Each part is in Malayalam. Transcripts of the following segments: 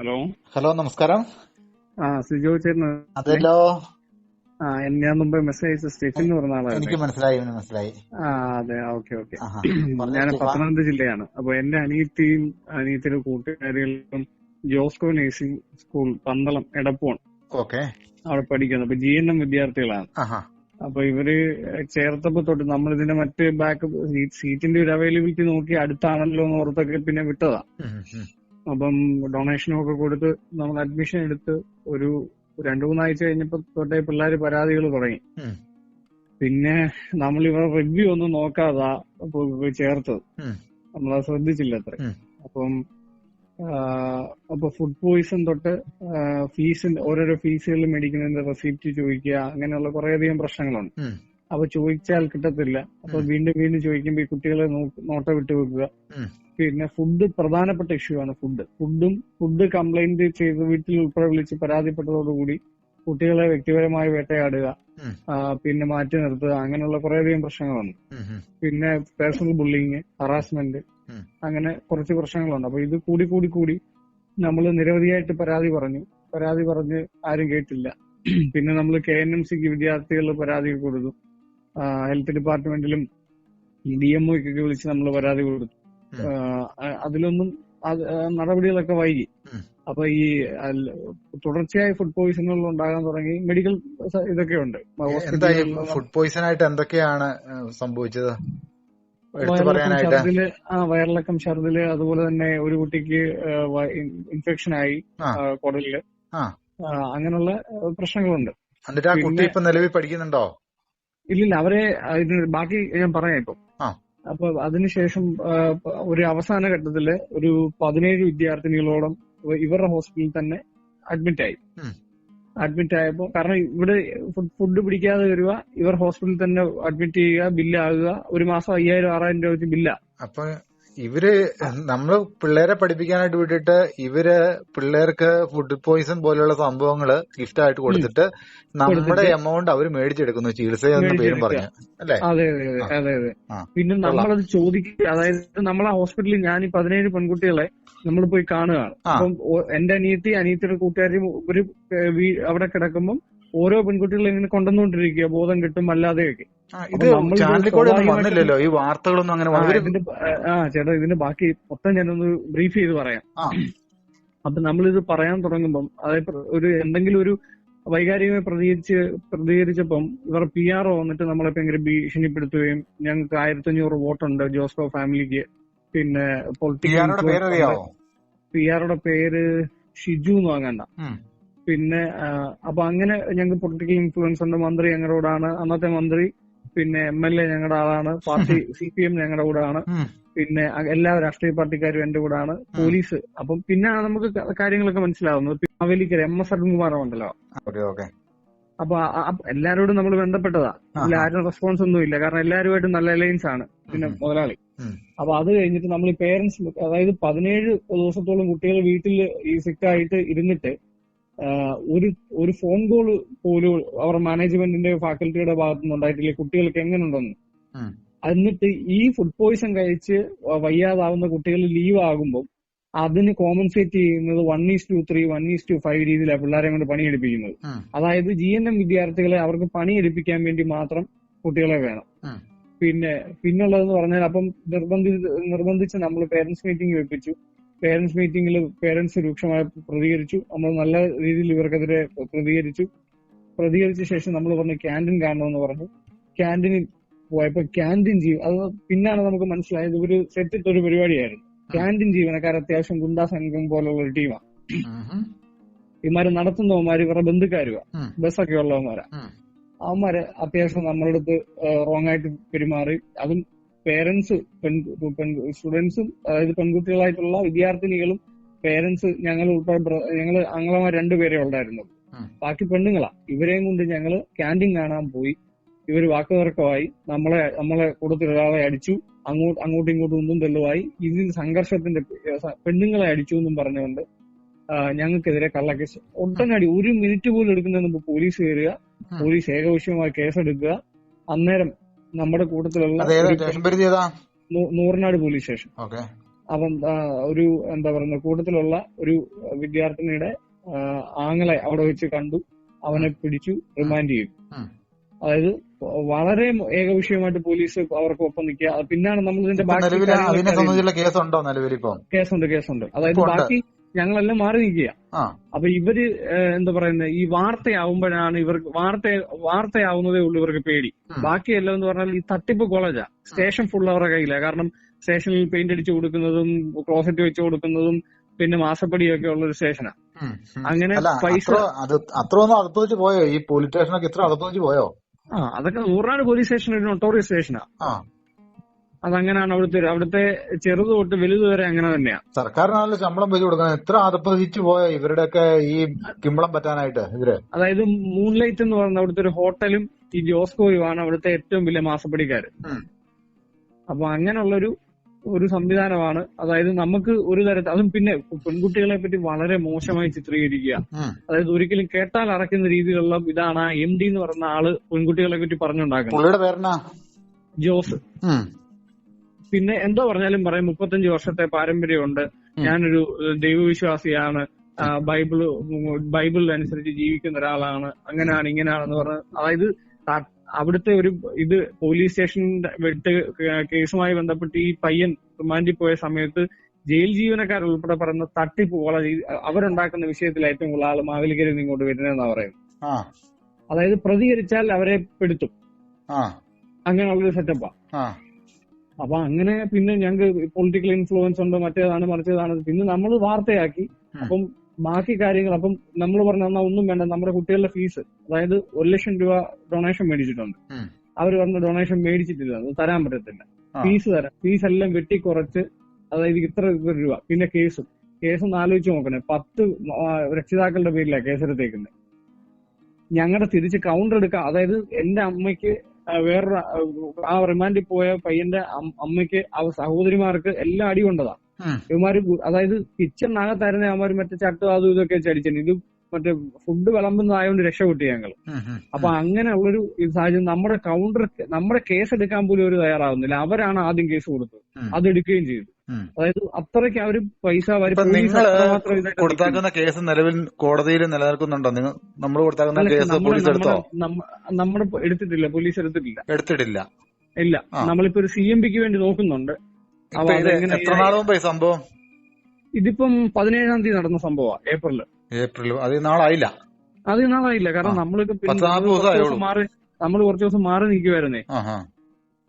ഹലോ. ഹലോ, നമസ്കാരം. സിജോ ചേട്ടന് അതല്ലോ. ഞാൻ മുമ്പ് മെസ്സേജ് അയച്ച സ്റ്റെഫിൻ എന്ന് പറഞ്ഞ ആളല്ലേ? എനിക്ക് മനസ്സിലായി. അതെ, ഓക്കെ. ആഹാ. ഞാൻ സ്റ്റീഫ. പത്തനംതിട്ട ജില്ലയാണ്. അപ്പൊ എന്റെ അനിയത്തിയുടെ കൂട്ടുകാരികളും Josco nursing school Pandalam Edappon okay. അവിടെ പഠിക്കുന്നു. അപ്പൊ GNM വിദ്യാർത്ഥികളാണ്. ആഹാ. അപ്പൊ ഇവര് ചേർത്തപ്പോ തൊട്ട് നമ്മളിതിന്റെ മറ്റ് ബാക്ക് സീറ്റിന്റെ ഒരു അവൈലബിലിറ്റി നോക്കി അടുത്താണല്ലോ എന്ന് ഓർത്തൊക്കെ പിന്നെ വിട്ടതാ. അപ്പം ഡൊണേഷനും ഒക്കെ കൊടുത്ത് നമ്മൾ അഡ്മിഷൻ എടുത്ത് ഒരു 2-3 ആഴ്ച കഴിഞ്ഞപ്പോ തൊട്ടേ പിള്ളേര് പരാതികൾ തുടങ്ങി. പിന്നെ നമ്മൾ ഇവരുടെ റിവ്യൂ ഒന്നും നോക്കാതാ ചേർത്തത്. നമ്മളത് ശ്രദ്ധിച്ചില്ല അത്ര. അപ്പൊ ഫുഡ് പോയിസൺ തൊട്ട് ഓരോരോ ഫീസുകൾ മേടിക്കുന്നതിന്റെ റെസിപ്റ്റ് ചോദിക്കുക, അങ്ങനെയുള്ള കുറേയധികം പ്രശ്നങ്ങളുണ്ട്. അപ്പൊ ചോദിച്ചാൽ കിട്ടത്തില്ല. അപ്പൊ വീണ്ടും ചോദിക്കുമ്പോ ഈ കുട്ടികളെ നോട്ട വിട്ടു വെക്കുക. പിന്നെ ഫുഡ് പ്രധാനപ്പെട്ട ഇഷ്യൂ ആണ്. ഫുഡ് കംപ്ലൈന്റ് ചെയ്ത് വീട്ടിൽ ഉൾപ്പെടെ വിളിച്ച് പരാതിപ്പെട്ടതോടുകൂടി കുട്ടികളെ വ്യക്തിപരമായി വേട്ടയാടുക, പിന്നെ മാറ്റി നിർത്തുക, അങ്ങനെയുള്ള കുറേയധികം പ്രശ്നങ്ങളുണ്ട്. പിന്നെ പേഴ്സണൽ ബുള്ളിങ്, ഹറാസ്മെന്റ്, അങ്ങനെ കുറച്ച് പ്രശ്നങ്ങളുണ്ട്. അപ്പൊ ഇത് കൂടി നമ്മൾ നിരവധിയായിട്ട് പരാതി പറഞ്ഞ് ആരും കേട്ടില്ല. പിന്നെ നമ്മൾ KNMCക്ക് വിദ്യാർത്ഥികൾ പരാതി കൊടുത്തു. ഹെൽത്ത് ഡിപ്പാർട്ട്മെന്റിലും DMOക്കൊക്കെ വിളിച്ച് നമ്മൾ പരാതി കൊടുത്തു. അതിലൊന്നും നടപടികളൊക്കെ വൈകി. അപ്പൊ ഈ തുടർച്ചയായി ഫുഡ് പോയിസണുകൾ ഉണ്ടാകാൻ തുടങ്ങി. മെഡിക്കൽ ഇതൊക്കെ ഉണ്ട്. ഫുഡ് പോയിസൺ ആയിട്ട് എന്തൊക്കെയാണ് സംഭവിച്ചത്? വയറിളക്കം, ഛർദില്, അതുപോലെ തന്നെ ഒരു കുട്ടിക്ക് ഇൻഫെക്ഷൻ ആയി കുടലില്, അങ്ങനെയുള്ള പ്രശ്നങ്ങളുണ്ട്. നിലവിൽ പഠിക്കുന്നുണ്ടോ? ഇല്ലില്ല, അവരെ ബാക്കി ഞാൻ പറയാം ഇപ്പം. അപ്പൊ അതിനുശേഷം ഒരു അവസാന ഘട്ടത്തില് ഒരു 17 വിദ്യാർത്ഥിനികളോളം ഇവരുടെ ഹോസ്പിറ്റലിൽ തന്നെ അഡ്മിറ്റ് ആയപ്പോ, കാരണം ഇവിടെ ഫുഡ് പിടിക്കാതെ വരിക, ഇവർ ഹോസ്പിറ്റലിൽ തന്നെ അഡ്മിറ്റ് ചെയ്യുക, ബില്ലാകുക, ഒരു മാസം 5,000-6,000 രൂപ വെച്ച് ബില്ല. അപ്പൊ ഇവര് നമ്മള് പിള്ളേരെ പഠിപ്പിക്കാനായിട്ട് വിട്ടിട്ട് ഇവര് പിള്ളേർക്ക് ഫുഡ് പോയിസൺ പോലെയുള്ള സംഭവങ്ങള് ഗിഫ്റ്റ് ആയിട്ട് കൊടുത്തിട്ട് നമ്മുടെ എമൗണ്ട് അവര് മേടിച്ചെടുക്കുന്നു, ചികിത്സ എന്ന പേരും പറഞ്ഞു, അല്ലേ? അതെ. പിന്നെ നമ്മളത് ചോദിക്കുക, അതായത് നമ്മളെ ഹോസ്പിറ്റലിൽ ഞാൻ ഈ 17 പെൺകുട്ടികളെ നമ്മൾ പോയി കാണുകയാണ്. അപ്പം എന്റെ അനിയത്തിയുടെ കൂട്ടുകാരും ഒരു അവിടെ കിടക്കുമ്പം ഓരോ പെൺകുട്ടികളെ ഇങ്ങനെ കൊണ്ടുവന്നുകൊണ്ടിരിക്കുക, ബോധം കിട്ടും അല്ലാതെയൊക്കെ. ഇത് വന്നില്ലല്ലോ ഈ വാർത്തകളൊന്നും അങ്ങനെ. ചേട്ടാ, ഇതിന്റെ ബാക്കി മൊത്തം ഞാനൊന്ന് ബ്രീഫ് ചെയ്ത് പറയാം. അപ്പൊ നമ്മളിത് പറയാൻ തുടങ്ങുമ്പം, അതായത് എന്തെങ്കിലും ഒരു വൈകാരികമായി പ്രതികരിച്ചപ്പം ഇവർ PRO വന്നിട്ട് നമ്മളെ ഭയങ്കര ഭീഷണിപ്പെടുത്തുകയും, ഞങ്ങൾക്ക് 1,500 വോട്ടുണ്ട് ജോസ്കോ ഫാമിലിക്ക്, പിന്നെ PROയുടെ പേര് ഷിജു എന്ന് വാങ്ങണ്ട. പിന്നെ അപ്പൊ അങ്ങനെ ഞങ്ങൾക്ക് പൊളിറ്റിക്കൽ ഇൻഫ്ലുവൻസ് ഉണ്ട്. മന്ത്രി ഞങ്ങളുടെ കൂടാണ്, അന്നത്തെ മന്ത്രി. പിന്നെ MLA ഞങ്ങളുടെ ആളാണ്, പാർട്ടി CPM ഞങ്ങളുടെ കൂടാണ്, പിന്നെ എല്ലാ രാഷ്ട്രീയ പാർട്ടിക്കാരും എന്റെ കൂടാണ്, പോലീസ്. അപ്പം പിന്നെ നമുക്ക് കാര്യങ്ങളൊക്കെ മനസ്സിലാവുന്നത്. മാവേലിക്കര MS അരുൺകുമാർ ഉണ്ടല്ലോ. അപ്പൊ എല്ലാരോടും നമ്മൾ ബന്ധപ്പെട്ടതാ. ഇതിൽ ആരും റെസ്പോൺസ് ഒന്നും ഇല്ല, കാരണം എല്ലാവരുമായിട്ടും നല്ല അലയൻസ് ആണ്. പിന്നെ മുതലാളി. അപ്പൊ അത് കഴിഞ്ഞിട്ട് നമ്മൾ ഈ പേരൻസ്, അതായത് 17 ദിവസത്തോളം കുട്ടികൾ വീട്ടിൽ ഈ സിക്കായിട്ട് ഇരുന്നിട്ട് ഒരു ഫോൺ കോൾ പോലും അവർ മാനേജ്മെന്റിന്റെ ഫാക്കൽറ്റിയുടെ ഭാഗത്തുനിന്ന് ഉണ്ടായിട്ടില്ല കുട്ടികൾക്ക് എങ്ങനെയുണ്ടെന്ന്. എന്നിട്ട് ഈ ഫുഡ് പോയിസൺ കഴിച്ച് വയ്യാതാവുന്ന കുട്ടികൾ ലീവ് ആകുമ്പോൾ അതിന് കോമ്പൻസേറ്റ് ചെയ്യുന്നത് 1:3, 1:5 രീതിയിലാണ് പിള്ളേരെ കൊണ്ട് പണിയെടുപ്പിക്കുന്നത്. അതായത് GNM വിദ്യാർത്ഥികളെ അവർക്ക് പണിയെടുപ്പിക്കാൻ വേണ്ടി മാത്രം കുട്ടികളെ വേണം. പിന്നുള്ളതെന്ന് പറഞ്ഞാൽ, അപ്പം നിർബന്ധിച്ച് നമ്മൾ പേരൻസ് മീറ്റിംഗ് വെപ്പിച്ചു. പേരൻസ് മീറ്റിംഗിൽ പേരൻസ് രൂക്ഷമായി പ്രതികരിച്ചു. നമ്മൾ നല്ല രീതിയിൽ ഇവർക്കെതിരെ പ്രതികരിച്ച ശേഷം നമ്മൾ പറഞ്ഞു ക്യാൻറ്റീൻ കാണണമെന്ന് പറഞ്ഞു. ക്യാൻറ്റീനിൽ പോയപ്പോ ക്യാൻറ്റീൻ അത് പിന്നാണ് നമുക്ക് മനസ്സിലായത് ഇവര് സെറ്റിട്ടൊരു പരിപാടിയായിരുന്നു. ക്യാൻറ്റീൻ ജീവനക്കാർ അത്യാവശ്യം ഗുണ്ടാ സംഘം പോലുള്ള ഒരു ടീമാണ്. ഇവന്മാര് നടത്തുന്നവന്മാര് ഇവരുടെ ബന്ധുക്കാരുവാ, ബസ്സൊക്കെ ഉള്ളവന്മാരാ. അവന്മാര് അത്യാവശ്യം നമ്മളുടെ അടുത്ത് റോങ് ആയിട്ട് പെരുമാറി. അതും പേരൻസ്, സ്റ്റുഡൻസും, അതായത് പെൺകുട്ടികളായിട്ടുള്ള വിദ്യാർത്ഥിനികളും പേരൻസ്, ഞങ്ങൾ ഉൾപ്പെടെ അങ്ങളമാർ 2 പേരെ ഉണ്ടായിരുന്നുള്ളൂ, ബാക്കി പെണ്ണുങ്ങളാ. ഇവരെയും കൊണ്ട് ഞങ്ങള് ക്യാൻറ്റീൻ കാണാൻ പോയി. ഇവര് വാക്കുതർക്കമായി, നമ്മളെ കൂട്ടത്തിൽ ഒരാളെ അടിച്ചു, അങ്ങോട്ടും ഇങ്ങോട്ടും ഒന്നും തെളിവായി. ഇതിൽ സംഘർഷത്തിന്റെ പെണ്ണുങ്ങളെ അടിച്ചു എന്നും പറഞ്ഞുകൊണ്ട് ഞങ്ങൾക്കെതിരെ കള്ളക്കേസ് ഒട്ടനടി 1 മിനിറ്റ് പോലും എടുക്കുന്നതിന് മുമ്പ് പോലീസ് കയറുക, പോലീസ് ഏകപക്ഷീയമായി കേസെടുക്കുക. അന്നേരം നമ്മുടെ കൂട്ടത്തിലുള്ള നൂറനാട് പോലീസ് സ്റ്റേഷൻ. അവൻ ഒരു എന്താ പറയുക കൂട്ടത്തിലുള്ള ഒരു വിദ്യാർത്ഥിനിയുടെ ആങ്ങളെ അവിടെ വെച്ച് കണ്ടു, അവനെ പിടിച്ചു റിമാൻഡ് ചെയ്തു. അതായത് വളരെ ഏകവിഷയമായിട്ട് പോലീസ് അവർക്ക് ഒപ്പം നിൽക്കുക. പിന്നാണ് നമ്മൾ ഇതിന്റെ കേസുണ്ട്. അതായത് ബാക്കി ഞങ്ങളെല്ലാം മാറി നിൽക്കുക. അപ്പൊ ഇവര് എന്താ പറയുന്നത്, ഈ വാർത്തയാവുമ്പോഴാണ് ഇവർക്ക് വാർത്തയാവുന്നതേ ഉള്ളൂ ഇവർക്ക് പേടി. ബാക്കിയെല്ലാം എന്ന് പറഞ്ഞാൽ ഈ തട്ടിപ്പ് കോളേജാ. സ്റ്റേഷൻ ഫുൾ അവരുടെ കയ്യില. കാരണം സ്റ്റേഷനിൽ പെയിന്റ് അടിച്ചു കൊടുക്കുന്നതും ക്ലോസറ്റ് വെച്ച് കൊടുക്കുന്നതും പിന്നെ മാസപ്പടിയൊക്കെ ഉള്ള ഒരു സ്റ്റേഷനാ. അങ്ങനെ പൈസ അത്രയൊന്നും അതപ്പതിച്ച് പോയോ? ഈ പോലീസ് സ്റ്റേഷനൊക്കെ ഇത്ര അതപ്പതിച്ച് പോയോ? അതൊക്കെ നൂറാട് പോലീസ് സ്റ്റേഷൻ ഒരു നൊട്ടോറിയസ് സ്റ്റേഷനാ. അതങ്ങനെയാണ് അവിടുത്തെ ചെറുത് തൊട്ട് വലുത് വരെ അങ്ങനെ തന്നെയാ. സർക്കാരിനാണല്ലോ ശമ്പളം വെച്ച് കൊടുക്കുന്നത്. എത്ര അതപ്പതിച്ചു പോയോ ഇവരുടെയൊക്കെ ഈ കിമ്പളം പറ്റാനായിട്ട് ഇവര്? അതായത് മൂൺലൈറ്റ് എന്ന് പറയുന്ന അവിടുത്തെ ഒരു ഹോട്ടലും ഈ ജോസ്കോയുമാണ് അവിടുത്തെ ഏറ്റവും വലിയ മാസപ്പടിക്കാര്. അപ്പൊ അങ്ങനെയുള്ളൊരു സംവിധാനമാണ്. അതായത് നമുക്ക് ഒരു തരത്തിൽ അതും പിന്നെ പെൺകുട്ടികളെ പറ്റി വളരെ മോശമായി ചിത്രീകരിക്കുക. അതായത് ഒരിക്കലും കേട്ടാൽ അറക്കുന്ന രീതിയിലുള്ള ഇതാണ് ആ MD എന്ന് പറയുന്ന ആള് പെൺകുട്ടികളെ പറ്റി പറഞ്ഞുണ്ടാക്കുന്നത്. ജോസ്. പിന്നെ എന്തോ പറഞ്ഞാലും പറയും 35 വർഷത്തെ പാരമ്പര്യമുണ്ട്, ഞാനൊരു ദൈവവിശ്വാസിയാണ്, ബൈബിൾ അനുസരിച്ച് ജീവിക്കുന്ന ഒരാളാണ്, അങ്ങനെയാണ് ഇങ്ങനെയാണെന്ന് പറഞ്ഞ്. അതായത് അവിടുത്തെ ഒരു പോലീസ് സ്റ്റേഷന്റെ വിട്ട് കേസുമായി ബന്ധപ്പെട്ട് ഈ പയ്യൻ റിമാൻഡിൽ പോയ സമയത്ത് ജയിൽ ജീവനക്കാരുൾപ്പെടെ പറയുന്ന തട്ടിപ്പ് കോളേജ് അവരുണ്ടാക്കുന്ന വിഷയത്തിൽ ഏറ്റവും കൂടുതൽ ആള് മാവേലിക്കരയിൽ നിന്ന് ഇങ്ങോട്ട് വരുന്നതെന്നാ പറയുന്നത്. അതായത് പ്രതികരിച്ചാൽ അവരെ പെടുത്തും, അങ്ങനെയുള്ളൊരു സെറ്റപ്പാ. അപ്പൊ അങ്ങനെ പിന്നെ ഞങ്ങൾക്ക് പൊളിറ്റിക്കൽ ഇൻഫ്ലുവൻസ് ഉണ്ട്, മറ്റേതാണ് മറിച്ചതാണ്. പിന്നെ നമ്മൾ വാർത്തയാക്കി. അപ്പം ബാക്കി കാര്യങ്ങൾ അപ്പം നമ്മൾ പറഞ്ഞ ഒന്നും വേണ്ട, നമ്മുടെ കുട്ടികളുടെ ഫീസ്, അതായത് 1 ലക്ഷം രൂപ ഡൊണേഷൻ മേടിച്ചിട്ടുണ്ട്. അവർ പറഞ്ഞ ഡൊണേഷൻ മേടിച്ചിട്ടില്ല, അത് തരാൻ പറ്റത്തില്ല, ഫീസ് തരാം. ഫീസ് എല്ലാം വെട്ടിക്കുറച്ച്, അതായത് ഇത്ര രൂപ. പിന്നെ കേസ് ആലോചിച്ച് നോക്കണേ, 10 രക്ഷിതാക്കളുടെ പേരിലാണ് കേസെടുത്തേക്കുന്നത്. ഞങ്ങളുടെ തിരിച്ച് കൗണ്ടർ എടുക്കാം. അതായത് എന്റെ അമ്മയ്ക്ക് വേറൊരു ആ റിമാൻഡിൽ പോയ പയ്യന്റെ അമ്മയ്ക്ക് സഹോദരിമാർക്ക് എല്ലാം അടി കൊണ്ടതാ. ഇവന്മാര് അതായത് കിച്ചണിനകത്തായിരുന്ന അവന്മാര് മറ്റേ ചട്ടും അതും ഇതൊക്കെ അടിച്ചത്. ഇത് മറ്റേ ഫുഡ് വിളമ്പുന്നതായോണ്ട് രക്ഷപ്പെട്ടു ഞങ്ങള്. അപ്പൊ അങ്ങനെയുള്ളൊരു സാഹചര്യം നമ്മുടെ കേസ് എടുക്കാൻ പോലും ഒരു തയ്യാറാവുന്നില്ല. അവരാണ് ആദ്യം കേസ് കൊടുത്തത്, അതെടുക്കുകയും ചെയ്തു. അതായത് അത്രയ്ക്ക് അവര് പൈസ കൊടുത്താക്കുന്ന കേസ് നിലവിൽ കോടതിയിൽ നിലനിൽക്കുന്നുണ്ടോ? നമ്മൾ കൊടുത്താക്കുന്ന കേസ് പോലീസ് എടുത്തോ? നമ്മുടെ എടുത്തിട്ടില്ല, പോലീസ് എടുത്തിട്ടില്ല. ഇല്ല, നമ്മളിപ്പോ ഒരു CMPക്ക് വേണ്ടി നോക്കുന്നുണ്ട്. എത്ര നാൾ മുമ്പായി സംഭവം? ഇതിപ്പം 17-ാം തീയതി നടന്ന സംഭവമാണ്, ഏപ്രിൽ. അധികം നാളായില്ല. കാരണം നമ്മളിപ്പോ നമ്മൾ കുറച്ച് ദിവസം മാറി നിൽക്കുവായിരുന്നേ.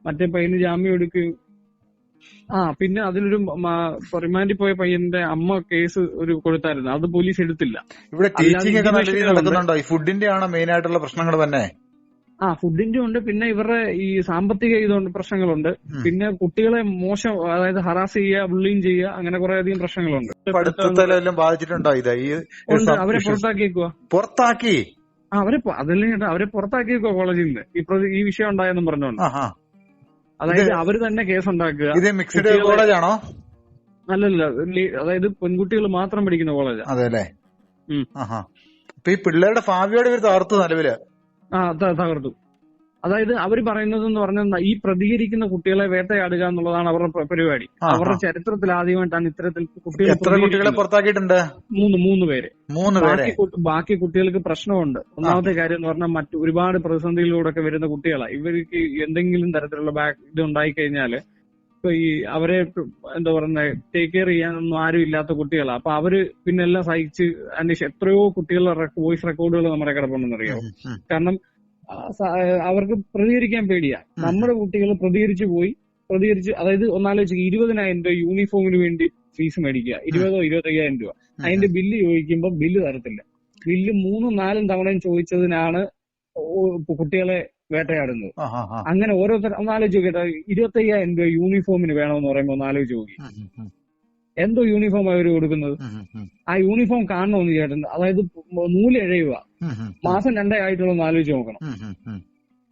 മറ്റേ പയ്യന് ജാമ്യം എടുക്കുകയും പിന്നെ അതിലൊരു റിമാൻഡിൽ പോയ പയ്യന്റെ അമ്മ കേസ് കൊടുത്തായിരുന്നു, അത് പോലീസ് എടുത്തില്ല. ഇവിടെ ടീച്ചിങ് ഒക്കെ നല്ല രീതിയിൽ നടക്കുന്നുണ്ടോ? ഈ ഫുഡിന്റെ ആണോ മെയിൻ ആയിട്ടുള്ള പ്രശ്നങ്ങൾ തന്നെ? ഫുഡിന്റെ ഉണ്ട്, പിന്നെ ഇവരുടെ ഈ സാമ്പത്തിക ഇതുകൊണ്ട് പ്രശ്നങ്ങളുണ്ട്, പിന്നെ കുട്ടികളെ മോശം, അതായത് ഹറാസ് ചെയ്യുക, ബുള്ളിങ് ചെയ്യുക, അങ്ങനെ കുറെ അധികം പ്രശ്നങ്ങളുണ്ട്. പഠിത്തത്തിലെല്ലാം ബാധിച്ചിട്ടുണ്ടോ ഇത്? അവരെ പുറത്താക്കി അവരെ പുറത്താക്കിയേക്കോ കോളേജിൽ നിന്ന് ഈ വിഷയം ഉണ്ടായെന്നും പറഞ്ഞോണ്ട്. അതായത് അവര് തന്നെ കേസുണ്ടാക്കുക. ഇത് മിക്സ്ഡ് കോളേജാണോ? അല്ലല്ല, അതായത് പെൺകുട്ടികൾ മാത്രം പഠിക്കുന്ന കോളേജാ. അതെല്ലേ. അപ്പൊ ഈ പിള്ളേരുടെ ഭാവിയോട് ഇവർ തകർത്തു നിലവില്. തകർത്തു. അതായത് അവർ പറയുന്നതെന്ന് പറഞ്ഞാൽ ഈ പ്രതികരിക്കുന്ന കുട്ടികളെ വേട്ടയാടുക എന്നുള്ളതാണ് അവരുടെ പരിപാടി. അവരുടെ ചരിത്രത്തിൽ ആദ്യമായിട്ടാണ് ഇത്തരത്തിൽ കുട്ടികളെ പുറത്താക്കിയിട്ടുണ്ട്. 3 പേര്. ബാക്കി കുട്ടികൾക്ക് പ്രശ്നമുണ്ട്. ഒന്നാമത്തെ കാര്യം എന്ന് പറഞ്ഞാൽ ഒരുപാട് പ്രതിസന്ധികളിലൂടെ ഒക്കെ വരുന്ന കുട്ടികളാണ്. ഇവർക്ക് എന്തെങ്കിലും തരത്തിലുള്ള ഇത് ഉണ്ടായിക്കഴിഞ്ഞാല് ഇപ്പൊ ഈ അവരെ എന്താ പറയുന്നത് ടേക്ക് കെയർ ചെയ്യാനൊന്നും ആരും ഇല്ലാത്ത കുട്ടികളാണ്. അപ്പൊ അവര് പിന്നെ എല്ലാം സഹിച്ച് എത്രയോ കുട്ടികളുടെ വോയിസ് റെക്കോർഡുകൾ നമ്മുടെ കിടപ്പുണ്ടെന്ന് അറിയാമോ? കാരണം അവർക്ക് പ്രതികരിക്കാൻ പേടിയാ. നമ്മുടെ കുട്ടികൾ പ്രതികരിച്ച് അതായത് ഒന്നാലോചിച്ച് 20,000 രൂപ യൂണിഫോമിന് വേണ്ടി ഫീസ് മേടിക്കുക, 20,000-25,000 രൂപ. അതിന്റെ ബില്ല് ചോദിക്കുമ്പോൾ ബില്ല് തരത്തില്ല. ബില്ല് 3-4 തവണയും ചോദിച്ചതിനാണ് കുട്ടികളെ വേട്ടയാടുന്നത്. അങ്ങനെ ഓരോരുത്തർ ഒന്നാലോചിച്ച് നോക്കിയിട്ട് 25,000 രൂപ യൂണിഫോമിന് വേണമെന്ന് പറയുമ്പോൾ ഒന്നാലോചിച്ച് നോക്കി എന്തോ യൂണിഫോം അവർ കൊടുക്കുന്നത്. ആ യൂണിഫോം കാണണമെന്ന് ചേട്ടൻ, അതായത് നൂല് എഴയുക, മാസം 2 ആയിട്ടുള്ള ആലോചിച്ച് നോക്കണം.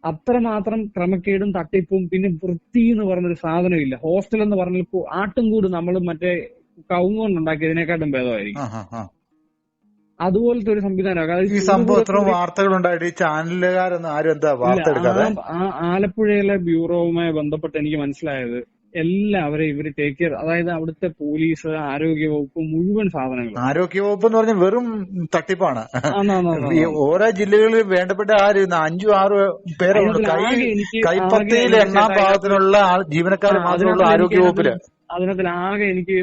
അത്രമാത്രം ക്രമക്കേടും തട്ടിപ്പും പിന്നെ വൃത്തി എന്ന് പറഞ്ഞൊരു സാധനമില്ല. ഹോസ്റ്റൽ എന്ന് പറഞ്ഞാൽ ആട്ടുംകൂട് നമ്മൾ മറ്റേ കവുങ്ങുകൊണ്ടുണ്ടാക്കിയതിനെക്കാട്ടും ഭേദമായിരിക്കും. അതുപോലത്തെ ഒരു സംവിധാനം. ഈ സംഭവം വാർത്തകളുണ്ടായിട്ട് ഈ ചാനലുകാരൊന്നും ആരും എന്താ വാർത്ത എടുക്കാതെ? ആലപ്പുഴയിലെ ബ്യൂറോവുമായി ബന്ധപ്പെട്ട് എനിക്ക് മനസ്സിലായത് എല്ലാവരെയും ഇവര് ടേക്ക് കെയർ, അതായത് അവിടുത്തെ പോലീസ്, ആരോഗ്യവകുപ്പ്, മുഴുവൻ സാധനങ്ങൾ. ആരോഗ്യവകുപ്പ് എന്ന് പറഞ്ഞാൽ വെറും തട്ടിപ്പാണ്. ഓരോ ജില്ലകളിൽ വേണ്ടപ്പെട്ട 5-6 പേരുണ്ട്. കൈപ്പത്തിയിൽ എണ്ണാൻ പാകത്തിനുള്ള ജീവനക്കാർ മാത്രമുള്ള ആരോഗ്യവകുപ്പില്. അതിനകത്തിലാകെ എനിക്ക്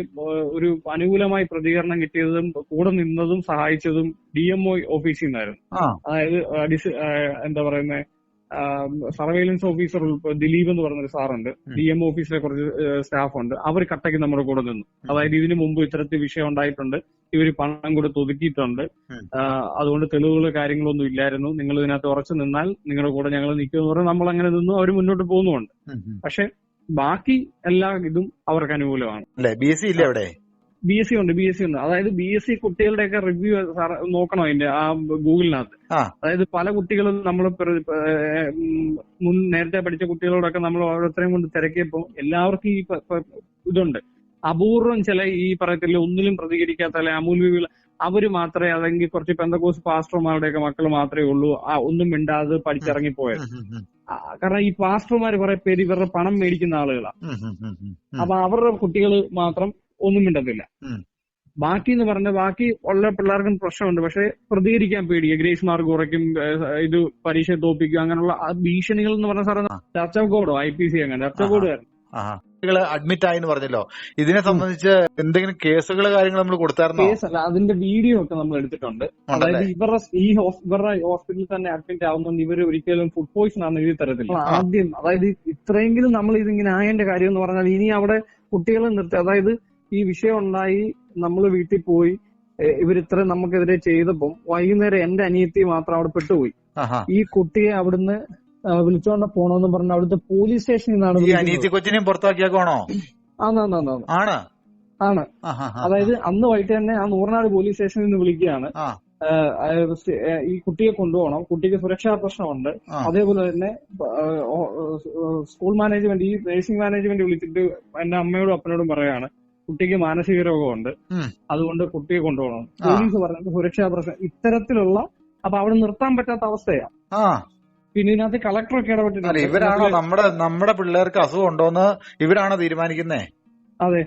ഒരു അനുകൂലമായി പ്രതികരണം കിട്ടിയതും കൂടെ നിന്നതും സഹായിച്ചതും DMO ഓഫീസിൽ നിന്നായിരുന്നു. അതായത് എന്താ പറയുന്നത്, സർവൈലൻസ് ഓഫീസർ ദിലീപ് എന്ന് പറഞ്ഞൊരു സാറുണ്ട്, DMO ഓഫീസിലെ കുറച്ച് സ്റ്റാഫ് ഉണ്ട്. അവർ കട്ടയ്ക്ക് നമ്മുടെ കൂടെ നിന്നു. അതായത് ഇതിനു മുമ്പ് ഇത്തരത്തിൽ വിഷയം ഉണ്ടായിട്ടുണ്ട്, ഇവര് പണം കൊടുത്ത് ഒതുക്കിയിട്ടുണ്ട്, അതുകൊണ്ട് തെളിവുകൾ കാര്യങ്ങളൊന്നും ഇല്ലായിരുന്നു, നിങ്ങൾ ഇതിനകത്ത് ഉറച്ചു നിന്നാൽ നിങ്ങളുടെ കൂടെ ഞങ്ങൾ നിൽക്കുമെന്ന് പറഞ്ഞാൽ നമ്മൾ അങ്ങനെ നിന്നു. അവർ മുന്നോട്ട് പോകുന്നുമുണ്ട്. പക്ഷെ ബാക്കി എല്ലാ ഇതും അവർക്ക് അനുകൂലമാണ്. BSc ഇല്ല അവിടെ? BSc ഉണ്ട്. അതായത് BSc കുട്ടികളുടെയൊക്കെ റിവ്യൂ നോക്കണം അതിന്റെ ആ ഗൂഗിളിനകത്ത്. അതായത് പല കുട്ടികളും നമ്മൾ നേരത്തെ പഠിച്ച കുട്ടികളോടൊക്കെ നമ്മൾ ഓരോരുത്തരെയും കൊണ്ട് തിരക്കിയപ്പോ എല്ലാവർക്കും ഈ ഇതുണ്ട്. അപൂർവം ചില ഈ പറയത്തില്ല ഒന്നിലും പ്രതികരിക്കാത്ത അല്ലെ അമൂല്യകൾ അവര് മാത്രമേ, അല്ലെങ്കിൽ കുറച്ച് പെന്തക്കോസ് പാസ്റ്റർമാരുടെയൊക്കെ മക്കൾ മാത്രമേ ഉള്ളൂ ഒന്നും മിണ്ടാതെ പഠിച്ചിറങ്ങിപ്പോയത്. കാരണം ഈ പാസ്റ്റർമാർ കുറെ പേര് ഇവരുടെ പണം മേടിക്കുന്ന ആളുകളാണ്. അപ്പൊ അവരുടെ കുട്ടികൾ മാത്രം ഒന്നും മിണ്ടത്തില്ല. ബാക്കി എന്ന് പറഞ്ഞ ബാക്കി ഉള്ള പിള്ളേർക്കും പ്രശ്നമുണ്ട്, പക്ഷെ പ്രതികരിക്കാൻ പേടിയ, ഗ്രേസ് മാർക്ക് കുറയ്ക്കും, ഇത് പരീക്ഷ തോപ്പിക്കും, അങ്ങനെയുള്ള ഭീഷണികൾ എന്ന് പറഞ്ഞ സാറേ ചർച്ച ഓഫ് ഗോഡോ IPC അങ്ങനെ ചർച്ച ഓഫ് ഗോഡ് അഡ്മിറ്റ് ആയി എന്ന് പറഞ്ഞല്ലോ. ഇതിനെ സംബന്ധിച്ച് എന്തെങ്കിലും കേസുകൾ കാര്യങ്ങൾ നമ്മൾ കൊടുത്തായിരുന്നോ? കേസല്ല, അതിന്റെ വീഡിയോ ഒക്കെ നമ്മൾ എടുത്തിട്ടുണ്ട്. അതായത് ഇവരുടെ ഹോസ്പിറ്റലിൽ തന്നെ അഡ്മിറ്റ് ആവുന്നുണ്ട്. ഇവർ ഒരിക്കലും ഫുഡ് പോയിസൺ ആണെന്ന് എഴുതി തരത്തില്ല. ആദ്യം അതായത് ഇത്രയെങ്കിലും നമ്മൾ ഇതിങ്ങനെ ആയതിന്റെ കാര്യം എന്ന് പറഞ്ഞാൽ ഇനി അവിടെ കുട്ടികളെ നിർത്തി, അതായത് ഈ വിഷയം ഉണ്ടായി നമ്മൾ വീട്ടിൽ പോയി ഇവരിത്ര നമുക്കെതിരെ ചെയ്തപ്പം വൈകുന്നേരം എന്റെ അനിയത്തി മാത്രം അവിടെ പെട്ടുപോയി. ഈ കുട്ടിയെ അവിടുന്ന് വിളിച്ചോണ്ട് പോണോന്ന് പറഞ്ഞ അവിടുത്തെ പോലീസ് സ്റ്റേഷനിൽ നിന്നാണ്. കൊച്ചിനെയും പുറത്താക്കിയാണോ? ആണ്. അതായത് അന്ന് വൈകിട്ട് തന്നെ ആ നൂറനാട് പോലീസ് സ്റ്റേഷനിൽ നിന്ന് വിളിക്കുകയാണ്, ഈ കുട്ടിയെ കൊണ്ടുപോകണം, കുട്ടിക്ക് സുരക്ഷാ പ്രശ്നമുണ്ട്. അതേപോലെ തന്നെ സ്കൂൾ മാനേജ്മെന്റ്, ഈ നഴ്സിംഗ് മാനേജ്മെന്റ് വിളിച്ചിട്ട് എന്റെ അമ്മയോടും അപ്പനോടും പറയാണ് കുട്ടിക്ക് മാനസിക രോഗമുണ്ട്, അതുകൊണ്ട് കുട്ടിയെ കൊണ്ടുപോകണം. പോലീസ് പറഞ്ഞിട്ട് സുരക്ഷാ പ്രശ്നം ഇത്തരത്തിലുള്ള, അപ്പൊ അവിടെ നിർത്താൻ പറ്റാത്ത അവസ്ഥയാണ്. പിന്നെ ഇതിനകത്ത് കളക്ടറൊക്കെ ഇടപെട്ടിട്ടുണ്ട്. ഇവരാണോ നമ്മുടെ പിള്ളേർക്ക് അസുഖം ഉണ്ടോന്ന് ഇവരാണോ തീരുമാനിക്കുന്നേ? അതെ,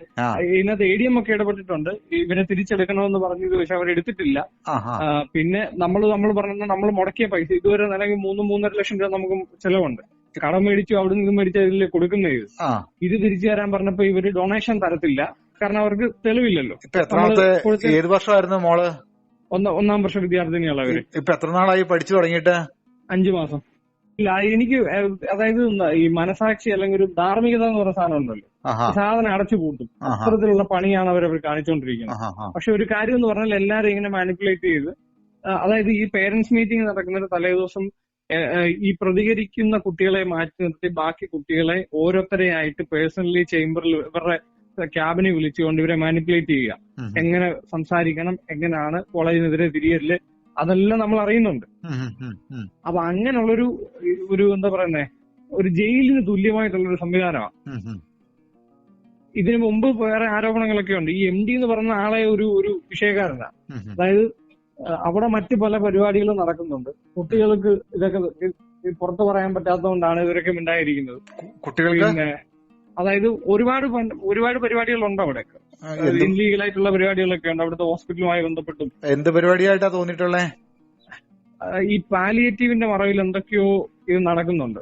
ഇതിനകത്ത് ADM ഒക്കെ ഇടപെട്ടിട്ടുണ്ട്. ഇവരെ തിരിച്ചെടുക്കണമെന്ന് പറഞ്ഞത് പക്ഷെ അവരെടുത്തിട്ടില്ല. പിന്നെ നമ്മൾ പറഞ്ഞത് നമ്മൾ മുടക്കിയ പൈസ ഇതുവരെ നിലവിൽ 3-3.5 ലക്ഷം രൂപ നമുക്ക് ചെലവുണ്ട്. കടം മേടിച്ചു, അവിടെ നിന്ന് മേടിച്ച ഇതിൽ കൊടുക്കുന്നത്. ഇത് തിരിച്ചു തരാൻ പറഞ്ഞപ്പോ ഇവര് ഡൊണേഷൻ തരത്തില്ല, കാരണം അവർക്ക് തെളിവില്ലല്ലോ. ഏത് വർഷമായിരുന്നു മോള്? 1ാം വർഷ വിദ്യാർത്ഥിനിയാണ് അവര്. ഇപ്പൊ എത്ര നാളായി പഠിച്ചു തുടങ്ങിയിട്ട്? 5 മാസം. ഇല്ല, എനിക്ക് അതായത് ഈ മനസാക്ഷി അല്ലെങ്കിൽ ഒരു ധാർമ്മികത എന്ന് പറയുന്ന സാധനം ഉണ്ടല്ലോ, സാധനം അടച്ചു പൂട്ടും. അത്തരത്തിലുള്ള പണിയാണ് അവർ കാണിച്ചുകൊണ്ടിരിക്കുന്നത്. പക്ഷെ ഒരു കാര്യം എന്ന് പറഞ്ഞാൽ എല്ലാരും ഇങ്ങനെ മാനിപ്പുലേറ്റ് ചെയ്ത്, അതായത് ഈ പേരന്റ്സ് മീറ്റിംഗ് നടക്കുന്നതിന് തലേദിവസം ഈ പ്രതികരിക്കുന്ന കുട്ടികളെ മാറ്റി നിർത്തി ബാക്കി കുട്ടികളെ ഓരോരുത്തരെയായിട്ട് പേഴ്സണലി ചേംബറിൽ ഇവരുടെ ക്യാബിനെ വിളിച്ചുകൊണ്ട് ഇവരെ മാനിപ്പുലേറ്റ് ചെയ്യുക. എങ്ങനെ സംസാരിക്കണം, എങ്ങനെയാണ് കോളേജിനെതിരെ തിരിയല്, അതെല്ലാം നമ്മൾ അറിയുന്നുണ്ട്. അപ്പൊ അങ്ങനെയുള്ളൊരു എന്താ പറയുന്നേ, ഒരു ജയിലിന് തുല്യമായിട്ടുള്ളൊരു സംവിധാനമാണ്. ഇതിനു മുമ്പ് വേറെ ആരോപണങ്ങളൊക്കെ ഉണ്ട്. ഈ MD എന്ന് പറഞ്ഞ ആളെ ഒരു വിഷയക്കാരനാണ്. അതായത് അവിടെ മറ്റു പല പരിപാടികളും നടക്കുന്നുണ്ട്. കുട്ടികൾക്ക് ഇതൊക്കെ പുറത്തു പറയാൻ പറ്റാത്തതുകൊണ്ടാണ് ഇവരൊക്കെ ഉണ്ടായിരിക്കുന്നത്. പിന്നെ അതായത് ഒരുപാട് പരിപാടികളുണ്ട് അവിടെ. ഇൻലീഗലായിട്ടുള്ള പരിപാടികളൊക്കെ ഉണ്ട് അവിടുത്തെ ഹോസ്പിറ്റലുമായി ബന്ധപ്പെട്ടും. എന്ത് പരിപാടിയായിട്ടാ തോന്നിയിട്ടുള്ളത്? ഈ പാലിയേറ്റീവിന്റെ മറവിൽ എന്തൊക്കെയോ ഇത് നടക്കുന്നുണ്ട്.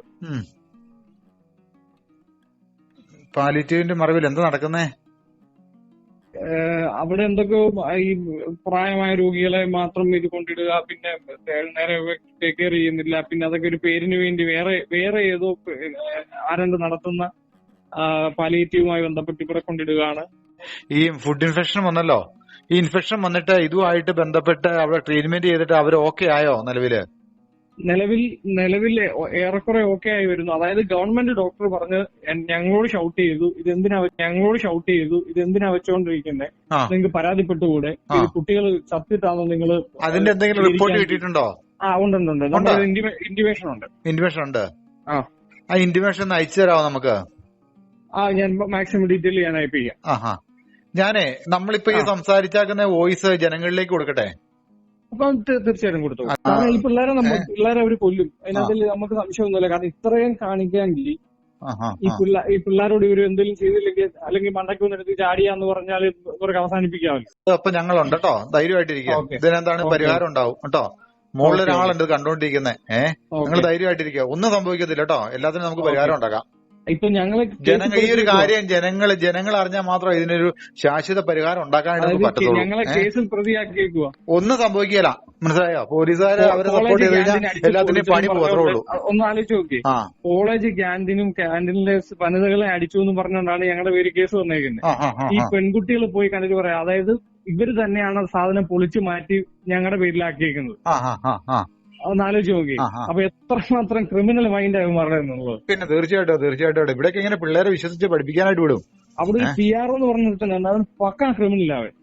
പാലിയേറ്റീവിന്റെ മറവിൽ എന്താ നടക്കുന്നേ? അവിടെ എന്തൊക്കെയോ ഈ പ്രായമായ രോഗികളെ മാത്രം ഇത് കൊണ്ടിടുക, പിന്നെ നേരെ ടേക്ക് കെയർ ചെയ്യുന്നില്ല, പിന്നെ അതൊക്കെ ഒരു പേരിന് വേണ്ടി വേറെ ഏതോ ആരണ്ട് നടത്തുന്ന പാലിയേറ്റീവുമായി ബന്ധപ്പെട്ട് ഇവിടെ കൊണ്ടിടുകയാണ്. ഈ ഫുഡ് ഇൻഫെക്ഷൻ വന്നല്ലോ, ഈ ഇൻഫെക്ഷൻ വന്നിട്ട് ഇതുമായിട്ട് ബന്ധപ്പെട്ട് അവിടെ ട്രീറ്റ്മെന്റ് ചെയ്തിട്ട് അവർ ഓക്കെ ആയോ? നിലവിൽ ഏറെക്കുറെ ഓക്കെ ആയി വരുന്നു. അതായത് ഗവൺമെന്റ് ഡോക്ടർ പറഞ്ഞ് ഞങ്ങളോട് ഷൗട്ട് ചെയ്തു ഇതെന്തിനാ വെച്ചോണ്ടിരിക്കുന്നത്, നിങ്ങൾക്ക് പരാതിപ്പെട്ടുകൂടെ, കുട്ടികൾ ചത്തിട്ടാണോ നിങ്ങൾ? അതിന്റെ എന്തെങ്കിലും റിപ്പോർട്ട് കിട്ടിയിട്ടുണ്ടോ? ഉണ്ട്. നമ്മുടെ ഇന്റിമേഷൻ ഉണ്ട്. ആ ഇന്റിമേഷൻ അയച്ചു തരാമോ നമുക്ക്? ഞാൻ മാക്സിമം ഡീറ്റെയിൽ ഞാൻ അയപ്പ് ചെയ്യാം. ഞാനേ നമ്മളിപ്പോ ഈ സംസാരിച്ചാക്കുന്ന വോയിസ് ജനങ്ങളിലേക്ക് കൊടുക്കട്ടെ? അപ്പൊ തീർച്ചയായിട്ടും കൊടുത്തു. കാരണം ഈ പിള്ളേരെ അവർ കൊല്ലും, അതിനകത്ത് നമുക്ക് സംശയമൊന്നുമില്ല. കാരണം ഇത്രയും കാണിക്കാമെങ്കിൽ ഈ പിള്ളേരോട് ഇവര് എന്തെങ്കിലും ചെയ്തില്ലെങ്കിൽ അല്ലെങ്കിൽ മണ്ടയ്ക്ക് വന്നെടുത്ത് ചാടിയാന്ന് പറഞ്ഞാൽ ഇവർക്ക് അവസാനിപ്പിക്കാമല്ലോ. അപ്പൊ ഞങ്ങളുണ്ട് കേട്ടോ, ധൈര്യമായിട്ടിരിക്കുക. ഇതിനെന്താണ് പരിഹാരം ഉണ്ടാവും കേട്ടോ. മുകളിലൊരാളുണ്ട് കണ്ടോണ്ടിരിക്കുന്നേ. നിങ്ങൾ ധൈര്യമായിട്ടിരിക്കുക, ഒന്നും സംഭവിക്കത്തില്ല കേട്ടോ. എല്ലാത്തിനും നമുക്ക് പരിഹാരം ഉണ്ടാക്കാം. ഇപ്പൊ ഞങ്ങള് ഈ ഒരു കാര്യം ജനങ്ങൾ അറിഞ്ഞാൽ മാത്രം ഇതിനൊരു ശാശ്വത പരിഹാരം ഉണ്ടാക്കാനായിട്ട് നമുക്ക് പറ്റത്തുള്ളൂ. ഞങ്ങളെ കേസിൽ പ്രതിയാക്കിയേക്കുക. ഒന്നും സംഭവിക്കില്ല, മനസ്സിലായോ? പോലീസുകാരെ അവരെ സപ്പോർട്ട് ചെയ്ത് കഴിഞ്ഞാൽ എല്ലാത്തിനും പണി പോകത്തുള്ളൂ. ഒന്ന് ആലോചിച്ച് നോക്കി, കോളേജ് ക്യാന്റീനിലെ വനിതകളെ അടിച്ചു എന്ന് പറഞ്ഞുകൊണ്ടാണ് ഞങ്ങളുടെ പേര് കേസ് വന്നേക്കുന്നത്. ഈ പെൺകുട്ടികൾ പോയി കണ്ടിട്ട് പറയാം, അതായത് ഇവര് തന്നെയാണ് സാധനം പൊളിച്ചു മാറ്റി ഞങ്ങളുടെ പേരിലാക്കിയേക്കുന്നത്. ഒന്നാലോചിച്ച് നോക്കി. അപ്പൊ എത്രമാത്രം ക്രിമിനൽ മൈൻഡ് ആകും പറയുന്നുള്ളത്. പിന്നെ തീർച്ചയായിട്ടും ഇവിടേക്ക് ഇങ്ങനെ പിള്ളേരെ വിശ്വസിച്ച് പഠിപ്പിക്കാനായിട്ട് വിടും. അവിടെ ഒരു PR എന്ന് പറഞ്ഞിട്ടുണ്ട്, അവൻ പക്കാ ക്രിമിനലാവൻ.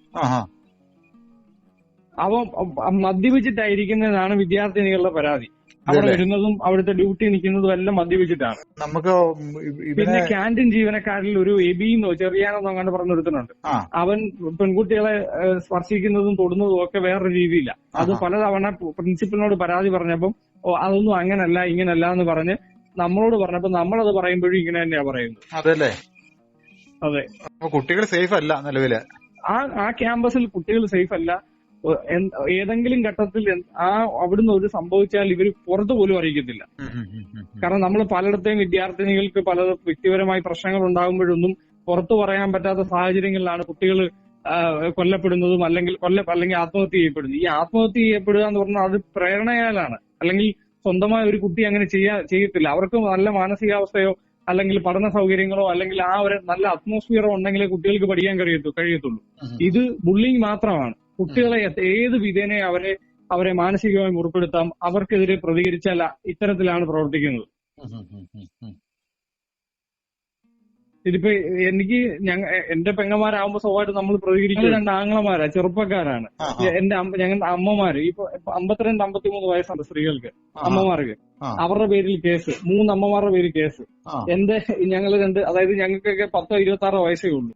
അവൻ മദ്യപിച്ചിട്ടായിരിക്കുന്നതാണ് വിദ്യാർത്ഥിനികളുടെ പരാതി. അവിടെ വരുന്നതും അവിടുത്തെ ഡ്യൂട്ടി നിൽക്കുന്നതും എല്ലാം മദ്യപിച്ചിട്ടാണ്. നമുക്ക് പിന്നെ ക്യാന്റീൻ ജീവനക്കാരിൽ ഒരു എബിന്നോ ചെറിയാനെന്നോ അങ്ങനെ പറഞ്ഞൊരുത്തനുണ്ട്. അവൻ പെൺകുട്ടികളെ സ്പർശിക്കുന്നതും തൊടുന്നതും ഒക്കെ വേറൊരു രീതിയില്ല. അത് പലതവണ പ്രിൻസിപ്പലിനോട് പരാതി പറഞ്ഞപ്പം അതൊന്നും അങ്ങനല്ല ഇങ്ങനല്ല എന്ന് പറഞ്ഞ് നമ്മളോട് പറഞ്ഞപ്പോ നമ്മളത് പറയുമ്പോഴും ഇങ്ങനെ തന്നെയാ പറയുന്നത്. അതല്ലേ? അതെ. കുട്ടികൾ സേഫ് അല്ല നിലവില്. ആ ക്യാമ്പസിൽ കുട്ടികൾ സേഫ് അല്ല. ഏതെങ്കിലും ഘട്ടത്തിൽ അവിടുന്ന് ഒരു സംഭവിച്ചാൽ ഇവര് പുറത്തു പോലും അറിയിക്കത്തില്ല. കാരണം നമ്മൾ പലയിടത്തെയും വിദ്യാർത്ഥിനികൾക്ക് പല വ്യക്തിപരമായി പ്രശ്നങ്ങൾ ഉണ്ടാകുമ്പോഴൊന്നും പുറത്തു പറയാൻ പറ്റാത്ത സാഹചര്യങ്ങളിലാണ് കുട്ടികൾ കൊല്ലപ്പെടുന്നതും അല്ലെങ്കിൽ ആത്മഹത്യ ചെയ്യപ്പെടുന്നത്. ഈ ആത്മഹത്യ ചെയ്യപ്പെടുക എന്ന് പറഞ്ഞാൽ അത് പ്രേരണയാലാണ്. അല്ലെങ്കിൽ സ്വന്തമായ ഒരു കുട്ടി അങ്ങനെ ചെയ്യത്തില്ല. അവർക്ക് നല്ല മാനസികാവസ്ഥയോ അല്ലെങ്കിൽ പഠന സൗകര്യങ്ങളോ അല്ലെങ്കിൽ ആ ഒരു നല്ല അറ്റ്മോസ്ഫിയറോ ഉണ്ടെങ്കിലേ കുട്ടികൾക്ക് പഠിക്കാൻ കഴിയത്തുള്ളൂ. ഇത് ബുള്ളിങ് മാത്രമാണ്. കുട്ടികളെ ഏത് വിധേനെ അവരെ മാനസികമായി മുറിപ്പെടുത്താം. അവർക്കെതിരെ പ്രതികരിച്ചാൽ ഇത്തരത്തിലാണ് പ്രവർത്തിക്കുന്നത്. ഇതിപ്പോ എനിക്ക് എന്റെ പെങ്ങന്മാരാകുമ്പോ സ്വഭാവമായിട്ട് നമ്മൾ പ്രതികരിക്കുന്നത് 2 ആങ്ങളമാരാ, ചെറുപ്പക്കാരാണ്. ഞങ്ങളുടെ അമ്മമാര് ഇപ്പൊ 52-53 വയസ്സുണ്ട് സ്ത്രീകൾക്ക്, അമ്മമാർക്ക്. അവരുടെ പേരിൽ കേസ്, 3 അമ്മമാരുടെ പേരിൽ കേസ്. ഞങ്ങൾ 2, അതായത് ഞങ്ങൾക്കൊക്കെ 10-26 വയസ്സേ ഉള്ളൂ.